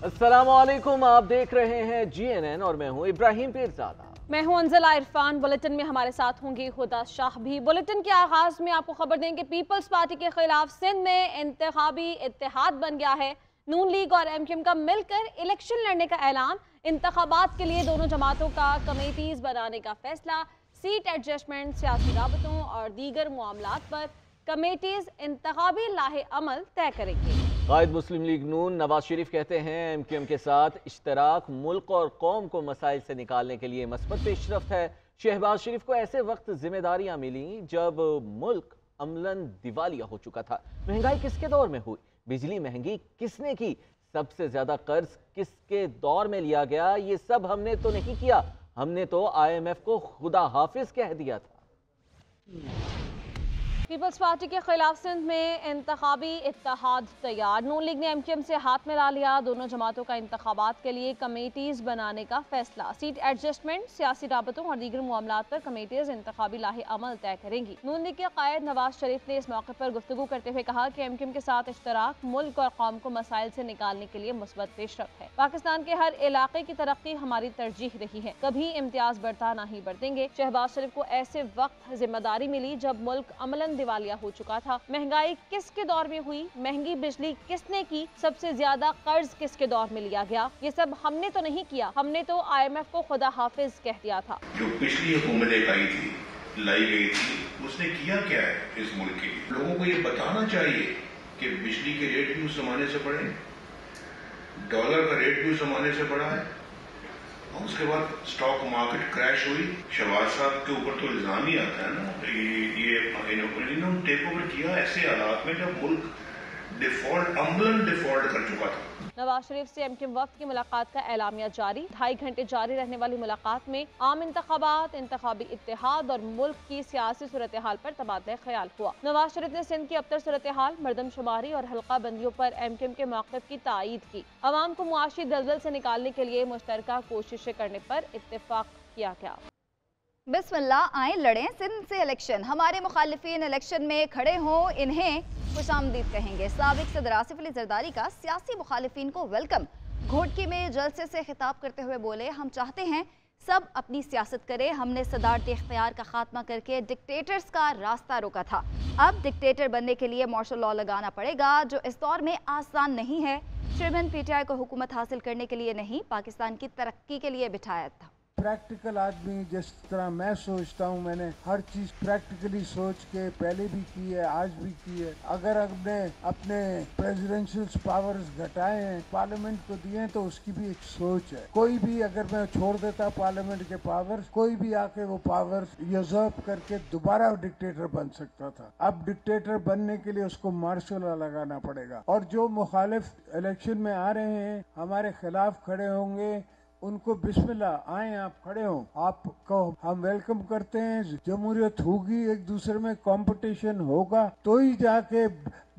अस्सलामुअलैकुम, आप देख रहे हैं GNN और मैं हूं इब्राहिम पीरज़ादा। मैं हूं अंजला इरफान। बुलेटिन में हमारे साथ होंगी हुदा शाह भी। बुलेटिन के आगाज में आपको खबर दें कि पीपल्स पार्टी के खिलाफ सिंध में इंतखाबी इत्तेहाद बन गया है। नून लीग और MQM का मिलकर इलेक्शन लड़ने का ऐलान। इंतखाबात के लिए दोनों जमातों का कमेटीज बनाने का फैसला। सीट एडजस्टमेंट, सियासी राबतों और दीगर मामलात पर कमेटीज इंतखाबी लाहे अमल तय करेंगे। कायद मुस्लिम लीग नून नवाज शरीफ कहते हैं MQM के साथ इश्तराक मुल्क और कौम को मसाइल से निकालने के लिए मस्बत पेशरफ्त है। शहबाज शरीफ को ऐसे वक्त जिम्मेदारियां मिली जब मुल्क अमलन दिवालिया हो चुका था। महंगाई किसके दौर में हुई, बिजली महंगी किसने की, सबसे ज्यादा कर्ज किसके दौर में लिया गया, ये सब हमने तो नहीं किया, हमने तो IMF को खुदा हाफिज कह दिया था। पीपल्स पार्टी के खिलाफ सिंध में इंतखाबी इत्तेहाद तैयार। नून लीग ने MQM से हाथ मिला लिया। दोनों जमातों का इंतखाबात के लिए कमेटीज बनाने का फैसला। सीट एडजस्टमेंट, सियासी राबतों और दीगर मामलात पर कमेटीज इंतखाबी लाहे अमल तय करेंगी। नून लीग के कायद नवाज शरीफ ने इस मौके पर गुफ्तगू करते हुए कहा कि MQM के साथ इश्तराक मुल्क और कौम को मसाइल से निकालने के लिए मुस्बत पेशरफ्त है। पाकिस्तान के हर इलाके की तरक्की हमारी तरजीह रही है, कभी इम्तियाज बढ़ता ना ही बढ़ेंगे। शहबाज शरीफ को ऐसे वक्त जिम्मेदारी मिली जब मुल्क अमलन दिवालिया हो चुका था। महंगाई किसके दौर में हुई, महंगी बिजली किसने की, सबसे ज्यादा कर्ज किसके दौर में लिया गया, ये सब हमने तो नहीं किया, हमने तो IMF को खुदा हाफिज कह दिया था। जो पिछली हुकूमतें लाई गई थी, उसने किया क्या है इस मुल्क के लिए? लोगों को ये बताना चाहिए कि बिजली के रेट भी उस जमाने से बढ़े, डॉलर का रेट भी उस जमाने से बढ़ा है, और उसके बाद स्टॉक मार्केट क्रैश हुई। शहबाज साहब के ऊपर तो इल्जाम ही आता है ना, इन्होंने टेक ओवर किया ऐसे हालात में जब मुल्क अमलन डिफॉल्ट कर चुका था। नवाज शरीफ से MQM वक्त की मुलाकात का एलामिया जारी। 2.5 घंटे जारी रहने वाली मुलाकात में आम इंतखाबात, इंतखाबी इत्तेहाद और मुल्क की सियासी सूरत हाल पर तबादला ख्याल हुआ। नवाज शरीफ ने सिंध की अबतर सूरत हाल, मरदमशुमारी और हल्का बंदियों पर MQM के मौक़िफ़ की तायीद की। अवाम को मुआशी दलदल से निकालने के लिए मुश्तरका कोशिशें करने पर इत्तेफाक किया गया। बिस्मिल्लाह, आए लड़ें सिंध से इलेक्शन। हमारे मुखालिफिन इलेक्शन में खड़े हों, इन्हें खुशामदीद कहेंगे। साबिक सदर आसिफ अली जरदारी का सियासी मुखालिफिन को वेलकम। घोटकी में जलसे से खिताब करते हुए बोले, हम चाहते हैं सब अपनी सियासत करें। हमने सदारत इख्तियार का खात्मा करके डिक्टेटर्स का रास्ता रोका था। अब डिक्टेटर बनने के लिए मार्शल लॉ लगाना पड़ेगा, जो इस दौर में आसान नहीं है। चेयरमैन PTI को हुकूमत हासिल करने के लिए नहीं, पाकिस्तान की तरक्की के लिए बिठाया था। प्रैक्टिकल आदमी, जिस तरह मैं सोचता हूँ, मैंने हर चीज़ प्रैक्टिकली सोच के पहले भी की है, आज भी की है। अगर हमने अपने प्रेसिडेंशियल पावर्स घटाए हैं, पार्लियामेंट को दिए हैं, तो उसकी भी एक सोच है। कोई भी अगर मैं छोड़ देता पार्लियामेंट के पावर्स, कोई भी आके वो पावर्स यूजर्व करके दोबारा डिक्टेटर बन सकता था। अब डिक्टेटर बनने के लिए उसको मार्शल लॉ लगाना पड़ेगा। और जो मुखालिफ इलेक्शन में आ रहे हैं, हमारे खिलाफ खड़े होंगे, उनको बिस्मिल्लाह, आए आप खड़े हो, आपको हम वेलकम करते हैं। जमहूरियत होगी, एक दूसरे में कंपटीशन होगा, तो ही जाके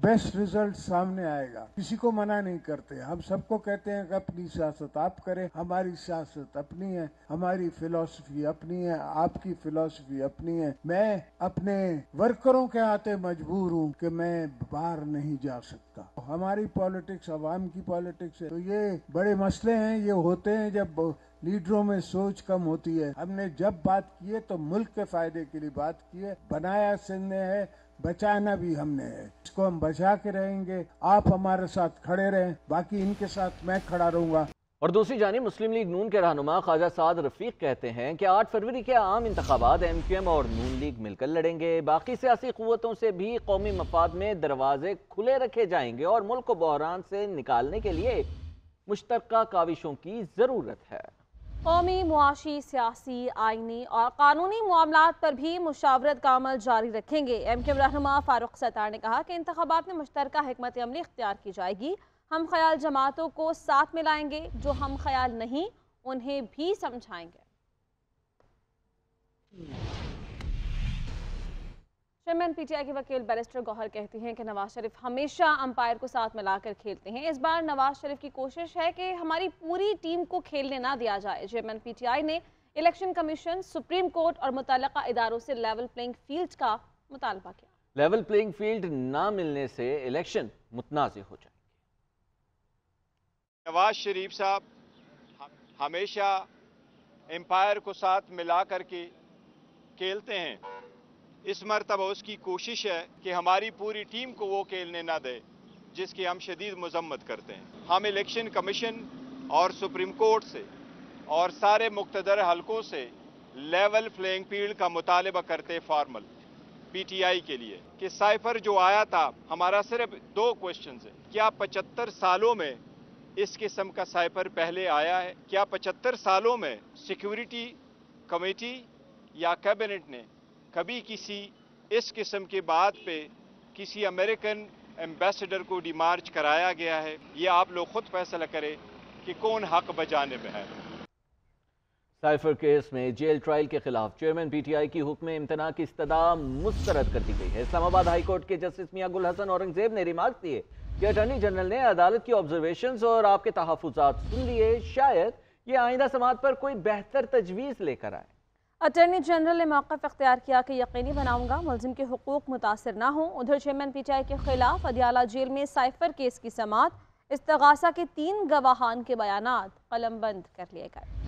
बेस्ट रिजल्ट सामने आएगा। किसी को मना नहीं करते, हम सबको कहते हैं कि अपनी सियासत आप करें, हमारी सियासत अपनी है, हमारी फिलॉसफी अपनी है, आपकी फिलॉसफी अपनी है। मैं अपने वर्करों के आते मजबूर हूँ कि मैं बाहर नहीं जा सकता। हमारी पॉलिटिक्स अवाम की पॉलिटिक्स है। तो ये बड़े मसले हैं, ये होते हैं जब लीडरों में सोच कम होती है। हमने जब बात की है तो मुल्क के फायदे के लिए बात की है। बनाया सिंध ने है, बचाना भी हमने है, इसको हम बचा के रहेंगे। आप हमारे साथ खड़े रहें, बाकी इनके साथ मैं खड़ा रहूंगा। और दूसरी जानिब मुस्लिम लीग नून के रहनुमा ख्वाजा साद रफीक कहते हैं कि 8 फरवरी के आम इंतखाबात MQM और नून लीग मिलकर लड़ेंगे। बाकी सियासी क़ुव्वतों से भी कौमी मफाद में दरवाजे खुले रखे जाएंगे और मुल्क को बहरान से निकालने के लिए मुश्तरका काविशों की ज़रूरत है। कौमी, मुआशी, सियासी, आइनी और कानूनी मामलात पर भी मुशावरत का अमल जारी रखेंगे। MQM रहनुमा फारूक सत्तार ने कहा कि इंतखाबात में मुश्तरका हिकमत अमली इख्तियार की जाएगी। हम ख्याल जमातों को साथ मिलाएंगे, जो हम ख्याल नहीं उन्हें भी समझाएंगे। चेयरमैन PTI के वकील बैरिस्टर गौहर कहती हैं कि नवाज शरीफ हमेशा अंपायर को साथ मिलाकर खेलते हैं। इस बार नवाज शरीफ की कोशिश है कि हमारी पूरी टीम को खेलने ना दिया जाए। चेयरमैन PTI ने इलेक्शन कमीशन, सुप्रीम कोर्ट और मुतल्लका इदारों से लेवल प्लेइंग फील्ड का मुतालबा किया। लेवल प्लेइंग फील्ड ना मिलने से इलेक्शन मुतनाज़ हो जाए। नवाज शरीफ साहब हमेशा एम्पायर को साथ मिला करके खेलते हैं। इस मरतबा उसकी कोशिश है कि हमारी पूरी टीम को वो खेलने ना दे, जिसकी हम शदीद मजम्मत करते हैं। हम इलेक्शन कमीशन और सुप्रीम कोर्ट से और सारे मुक्तदर हलकों से लेवल प्लेइंग फील्ड का मुतालबा करते फॉर्मल पीटीआई के लिए कि साइफर जो आया था, हमारा सिर्फ 2 क्वेश्चन है। क्या 75 सालों में इस किस्म का साइफर पहले आया है? क्या 75 सालों में सिक्योरिटी कमेटी या कैबिनेट ने कभी किसी इस किस्म की बात पे किसी अमेरिकन एम्बेसडर को डिमार्च कराया गया है? ये आप लोग खुद फैसला करें कि कौन हक बजाने में है। साइफर केस में जेल ट्रायल के खिलाफ चेयरमैन पीटीआई की हुक्म इम्तना की इस्तदा मुस्तरद कर दी गई है। इस्लामाबाद हाई कोर्ट के जस्टिस मियां गुल हसन औरंगजेब ने रिमार्क दिए कि अटॉर्नी जनरल ने अदालत की ऑब्जर्वेशंस और आपके तहफ्फुज़ात सुन लिए, शायद ये आइंदा समाअत पर कोई बेहतर तजवीज़ लेकर आए। अटॉर्नी जनरल ने मौक़िफ़ इख्तियार किया कि यकीनी बनाऊंगा मुलजिम के हुकूक मुतासर ना हों। उधर चेयरमैन पीटीआई के खिलाफ अदियाला जेल में साइफर केस की समाअत, इस्तगासा के 3 गवाहान के बयानात कलमबंद कर लिए गए।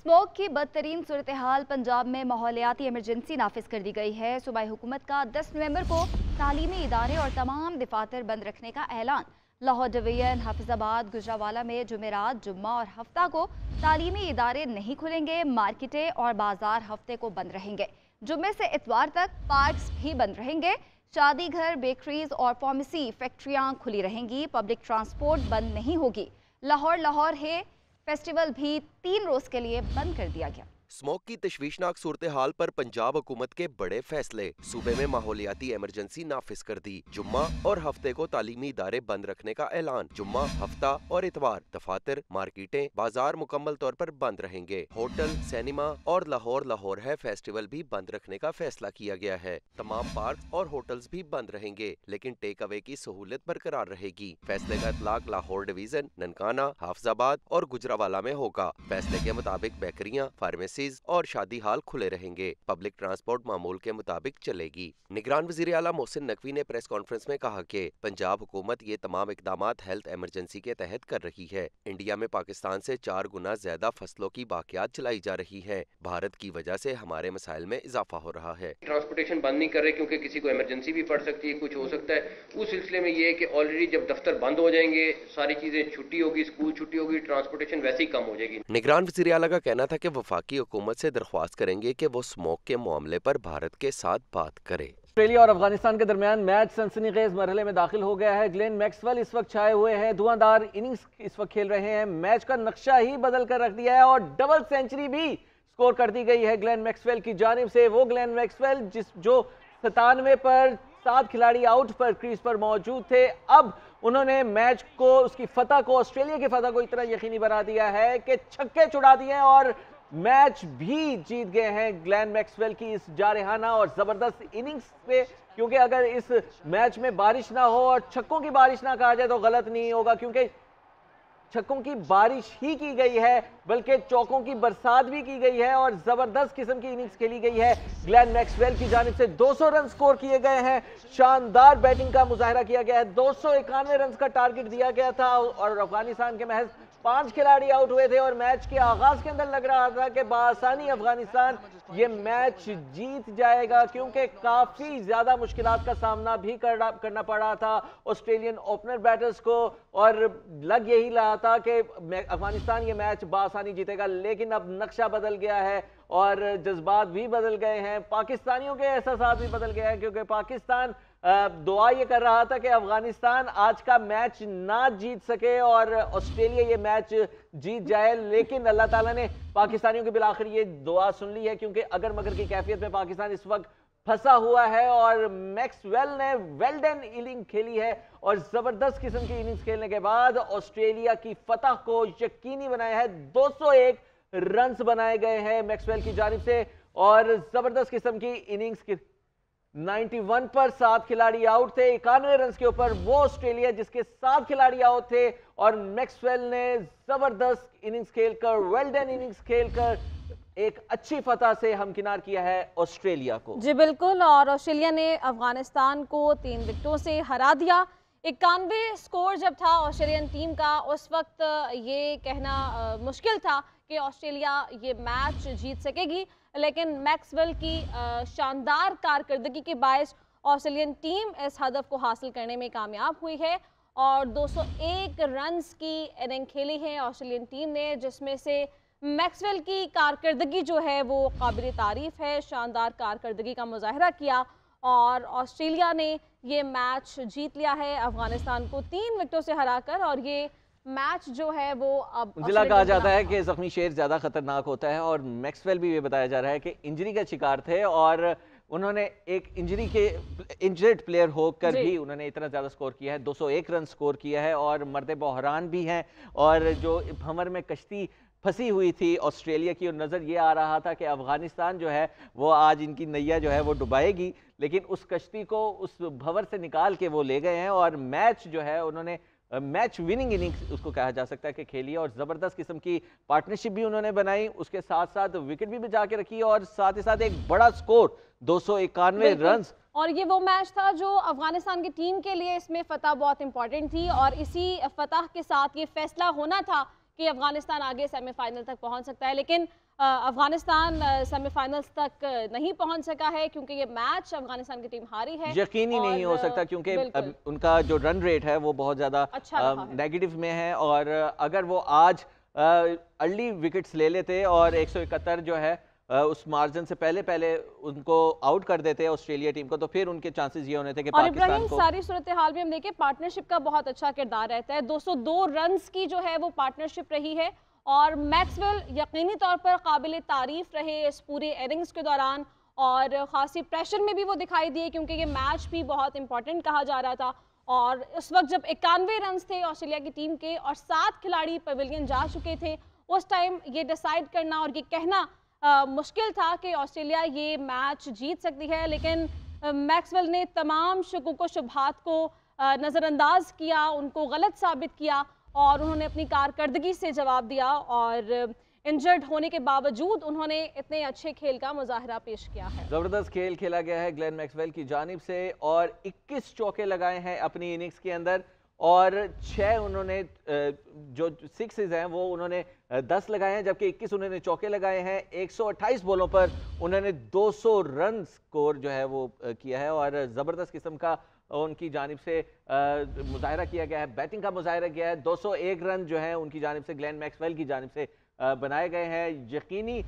स्मोक की बदतरीन सूरत हाल पंजाब में माहौलियाती इमरजेंसी नाफिज कर दी गई है। सूबाई हुकूमत का 10 नवंबर को तालीमी इदारे और तमाम दफातर बंद रखने का ऐलान। लाहौर डिवीजन, हाफिजाबाद, गुजरावाला में जुमेरात, जुम्मा और हफ्ता को तालीमी इदारे नहीं खुलेंगे। मार्केटें और बाजार हफ्ते को बंद रहेंगे। जुम्मे से इतवार तक पार्क्स भी बंद रहेंगे। शादी घर, बेकरीज और फार्मेसी फैक्ट्रियां खुली रहेंगी। पब्लिक ट्रांसपोर्ट बंद नहीं होगी। लाहौर है फेस्टिवल भी 3 रोज के लिए बंद कर दिया गया। स्मोक की तशवीशनाक सूरत हाल पर पंजाब हुकूमत के बड़े फैसले। सूबे में माहौलियाती इमरजेंसी नाफिज कर दी। जुम्मा और हफ्ते को तालीमी इदारे बंद रखने का ऐलान। जुम्मा, हफ्ता और इतवार दफातर, मार्केटें, बाजार मुकम्मल तौर पर बंद रहेंगे। होटल, सिनेमा और लाहौर है फेस्टिवल भी बंद रखने का फैसला किया गया है। तमाम पार्क और होटल्स भी बंद रहेंगे, लेकिन टेक अवे की सहूलत बरकरार रहेगी। फैसले का इतलाक लाहौर डिवीजन, ननकाना, हाफिजाबाद और गुजरावाला में होगा। फैसले के मुताबिक बेकरियां, फार्मेसी और शादी हाल खुले रहेंगे। पब्लिक ट्रांसपोर्ट मामूल के मुताबिक चलेगी। निगरान वज़ीर आला मोहसिन नकवी ने प्रेस कॉन्फ्रेंस में कहा कि पंजाब हुकूमत ये तमाम इकदामात हेल्थ इमरजेंसी के तहत कर रही है। इंडिया में पाकिस्तान से 4 गुना ज्यादा फसलों की बाकियात चलाई जा रही है। भारत की वजह से हमारे मसाइल में इजाफा हो रहा है। ट्रांसपोर्टेशन बंद नहीं कर रहे क्योंकि किसी को इमरजेंसी भी पड़ सकती है, कुछ हो सकता है। उस सिलसिले में ये है कि ऑलरेडी जब दफ्तर बंद हो जाएंगे, सारी चीजें छुट्टी होगी, स्कूल छुट्टी होगी, ट्रांसपोर्टेशन वैसे ही कम हो जाएगी। निगरान वज़ीर आला का कहना था कि वफाकी हुकूमत से दरख्वास्त करेंगे कि वो स्मोक के मामले पर भारत के साथ बात करे। ऑस्ट्रेलिया और अफगानिस्तान के दरमियान मैच सनसनीखेज मरहले में दाखिल हो गया है। ग्लेन मैक्सवेल इस वक्त छाए हुए हैं, धुआंधार इनिंग्स इस वक्त खेल रहे हैं। मैच का नक्शा ही बदल कर रख दिया है और डबल सेंचुरी भी स्कोर कर दी गई है ग्लेन मैक्सवेल की जानिब से। वो ग्लेन मैक्सवेल जो 97 पर 7 खिलाड़ी आउट पर क्रीज पर मौजूद थे, अब उन्होंने मैच को, उसकी फतह को, ऑस्ट्रेलिया की फतह को इतना यकीनी बना दिया है कि छक्के छुड़ा दिए और मैच भी जीत गए हैं ग्लेन मैक्सवेल की इस जारहाना और जबरदस्त इनिंग्स पे। क्योंकि अगर इस मैच में बारिश ना हो और छक्कों की बारिश ना कहा जाए तो गलत नहीं होगा, क्योंकि छक्कों की बारिश ही की गई है, बल्कि चौकों की बरसात भी की गई है और जबरदस्त किस्म की इनिंग्स खेली गई है। ग्लेन मैक्सवेल की जानिब से 200 रन स्कोर किए गए हैं। शानदार बैटिंग का मुजाहिरा किया गया है। 291 रन का टारगेट दिया गया था और अफगानिस्तान के महज 5 खिलाड़ी आउट हुए थे और मैच के आगाज के अंदर लग रहा था कि बासानी अफगानिस्तान ये मैच जीत जाएगा, क्योंकि काफी ज्यादा मुश्किलात का सामना भी करना पड़ा था ऑस्ट्रेलियन ओपनर बैटर्स को और लग यही रहा था कि अफगानिस्तान ये मैच बासानी जीतेगा। लेकिन अब नक्शा बदल गया है और जज्बात भी बदल गए हैं, पाकिस्तानियों के एहसास भी बदल गए हैं, क्योंकि पाकिस्तान दुआ ये कर रहा था कि अफगानिस्तान आज का मैच ना जीत सके और ऑस्ट्रेलिया ये मैच जीत जाए। लेकिन अल्लाह ताला ने पाकिस्तानियों की बिलाखिर ये दुआ सुन ली है, क्योंकि अगर मगर की कैफियत में पाकिस्तान इस वक्त फंसा हुआ है और मैक्सवेल ने वेल डन इनिंग खेली है और जबरदस्त किस्म की इनिंग्स खेलने के बाद ऑस्ट्रेलिया की फतह को यकीनी बनाया है। 201 रन्स बनाए गए हैं मैक्सवेल की जानिब से और जबरदस्त किस्म की इनिंग्स की 91 पर 7 खिलाड़ी आउट थे। 91 रन के ऊपर वो ऑस्ट्रेलिया जिसके 7 खिलाड़ी आउट थे और मैक्सवेल ने जबरदस्त इनिंग्स खेलकर, वेल डन इनिंग्स खेलकर एक अच्छी फतह से हमकिनार किया है ऑस्ट्रेलिया को। जी बिल्कुल, और ऑस्ट्रेलिया ने अफगानिस्तान को 3 विकेटों से हरा दिया। 91 स्कोर जब था ऑस्ट्रेलियन टीम का, उस वक्त ये कहना मुश्किल था कि ऑस्ट्रेलिया ये मैच जीत सकेगी, लेकिन मैक्सवेल की शानदार कारकर्दगी के बायस ऑस्ट्रेलियन टीम इस हदफ को हासिल करने में कामयाब हुई है और 201 रन्स की इनिंग खेली है ऑस्ट्रेलियन टीम ने, जिसमें से मैक्सवेल की कारकर्दगी जो है वो काबिल तारीफ है। शानदार कारकर्दगी का मुजाहरा किया और ऑस्ट्रेलिया ने ये मैच जीत लिया है अफगानिस्तान को 3 विकेटों से हराकर, और ये मैच जो है वो अब जिला कहा जाता है कि जख्मी शेर ज़्यादा खतरनाक होता है और मैक्सवेल भी ये बताया जा रहा है कि इंजरी का शिकार थे और उन्होंने एक इंजर्ड प्लेयर होकर भी उन्होंने इतना ज़्यादा स्कोर किया है, 201 रन स्कोर किया है और मर्द बहरान भी हैं। और जो भंवर में कश्ती फंसी हुई थी ऑस्ट्रेलिया की और नज़र ये आ रहा था कि अफगानिस्तान जो है वो आज इनकी नैया जो है वो डुबाएगी, लेकिन उस कश्ती को उस भंवर से निकाल के वो ले गए हैं और मैच जो है उन्होंने मैच विनिंग इनिंग्स उसको कहा जा सकता है कि खेली और ज़बरदस्त किस्म की पार्टनरशिप भी उन्होंने बनाई, उसके साथ साथ विकेट भी बचा के रखी और साथ ही साथ एक बड़ा स्कोर 291 रन। और ये वो मैच था जो अफगानिस्तान की टीम के लिए इसमें फतह बहुत इंपॉर्टेंट थी और इसी फतह के साथ ये फैसला होना था कि अफगानिस्तान आगे सेमीफाइनल तक पहुंच सकता है, लेकिन अफगानिस्तान सेमीफाइनल्स तक नहीं पहुंच सका है क्योंकि ये मैच अफगानिस्तान की टीम हारी है। यकीन ही नहीं हो सकता क्योंकि उनका जो रन रेट है वो बहुत ज़्यादा नेगेटिव में है और अगर वो आज अर्ली विकेट्स ले लेते और 171 जो है उस मार्जिन से पहले उनको आउट कर देते ऑस्ट्रेलिया टीम को, तो फिर उनके चांसेस ये होने थे कि पाकिस्तान को सारी सूरत हाल में हम देखें पार्टनरशिप का बहुत अच्छा किरदार रहता है। 202 रन्स की जो है वो पार्टनरशिप रही है और मैक्सवेल यकीनी तौर पर काबिल तारीफ रहे इस पूरे इनिंग्स के दौरान और खासी प्रेशर में भी वो दिखाई दिए क्योंकि ये मैच भी बहुत इंपॉर्टेंट कहा जा रहा था। और उस वक्त जब 91 रन्स थे ऑस्ट्रेलिया की टीम के और 7 खिलाड़ी पवेलियन जा चुके थे, उस टाइम ये डिसाइड करना और ये कहना मुश्किल था कि ऑस्ट्रेलिया ये मैच जीत सकती है, लेकिन मैक्सवेल ने तमाम शकूक व शुबहात को नज़रअंदाज किया, उनको गलत साबित किया और उन्होंने अपनी कारकर्दगी से जवाब दिया और इंजर्ड होने के बावजूद उन्होंने इतने अच्छे खेल का मुजाहरा पेश किया है। ज़बरदस्त खेल खेला गया है ग्लेन मैक्सवेल की जानिब से और 21 चौके लगाए हैं अपनी इनिंग्स के अंदर और 6 उन्होंने जो 6 हैं वो उन्होंने 10 लगाए हैं, जबकि 21 उन्होंने चौके लगाए हैं। 128 बॉलों पर उन्होंने 200 रन स्कोर जो है वो किया है और ज़बरदस्त किस्म का उनकी जानिब से मुजाहरा किया गया है, बैटिंग का मुजाहरा किया है। 201 रन जो है उनकी जानिब से ग्लेन मैक्सवेल की जानिब से बनाए गए हैं। यकीनी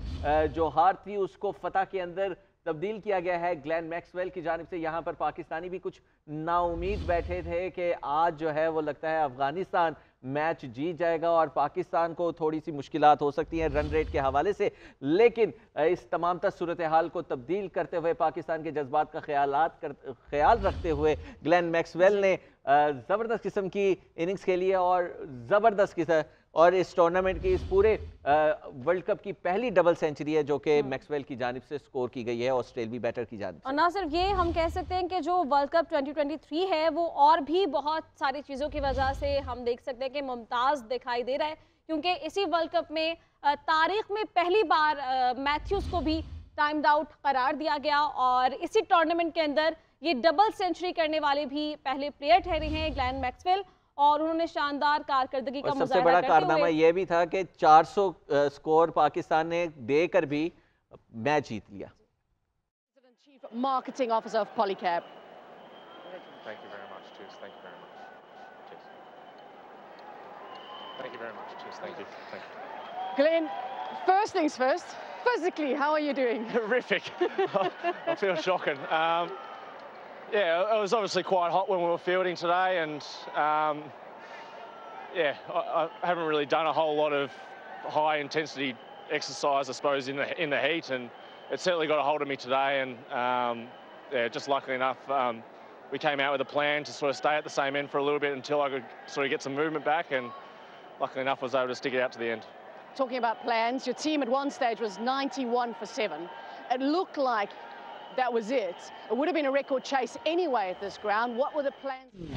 जो हार थी उसको फतह के अंदर तब्दील किया गया है ग्लेन मैक्सवेल की जानिब से। यहाँ पर पाकिस्तानी भी कुछ नाउमीद बैठे थे कि आज जो है वो लगता है अफगानिस्तान मैच जीत जाएगा और पाकिस्तान को थोड़ी सी मुश्किलात हो सकती हैं रन रेट के हवाले से, लेकिन इस तमाम तर सूरत हाल को तब्दील करते हुए पाकिस्तान के जज्बात का ख्याल रखते हुए ग्लेन मैक्सवेल ने ज़बरदस्त किस्म की इनिंग्स खेली है और ज़बरदस्त किस्म और इस टूर्नामेंट की इस पूरे वर्ल्ड कप की पहली डबल सेंचुरी है जो कि मैक्सवेल की जानिब से स्कोर की गई है ऑस्ट्रेलियाई बैटर की जानिब से। और ना सिर्फ ये, हम कह सकते हैं कि जो वर्ल्ड कप 2023 है वो और भी बहुत सारी चीज़ों की वजह से हम देख सकते हैं कि मुमताज़ दिखाई दे रहा है क्योंकि इसी वर्ल्ड कप में तारीख में पहली बार मैथ्यूज़ को भी टाइम्ड आउट करार दिया गया और इसी टूर्नामेंट के अंदर ये डबल सेंचुरी करने वाले भी पहले प्लेयर ठहरे हैं ग्लेन मैक्सवेल और उन्होंने शानदार कारकर्दगी का सबसे बड़ा कारनामा यह भी था कि 400 स्कोर पाकिस्तान ने देकर भी मैच जीत लिया। Chief Marketing Officer of Polycab. Thank you very much. Cheers. Thank you very much. Cheers. Thank you very much. Cheers. Thank you. Thank you. Glenn, first things first. Physically, how are you doing? Horrific. I feel shocking. Yeah, it was obviously quite hot when we were fielding today, and yeah, I haven't really done a whole lot of high intensity exercise, I suppose, in the heat, and it certainly got a hold of me today. And yeah, just luckily enough, we came out with a plan to sort of stay at the same end for a little bit until I could sort of get some movement back, and luckily enough, I was able to stick it out to the end. Talking about plans, your team at one stage was 91 for 7. It looked like that was it. It would have been a record chase anyway at this ground. What were the plans?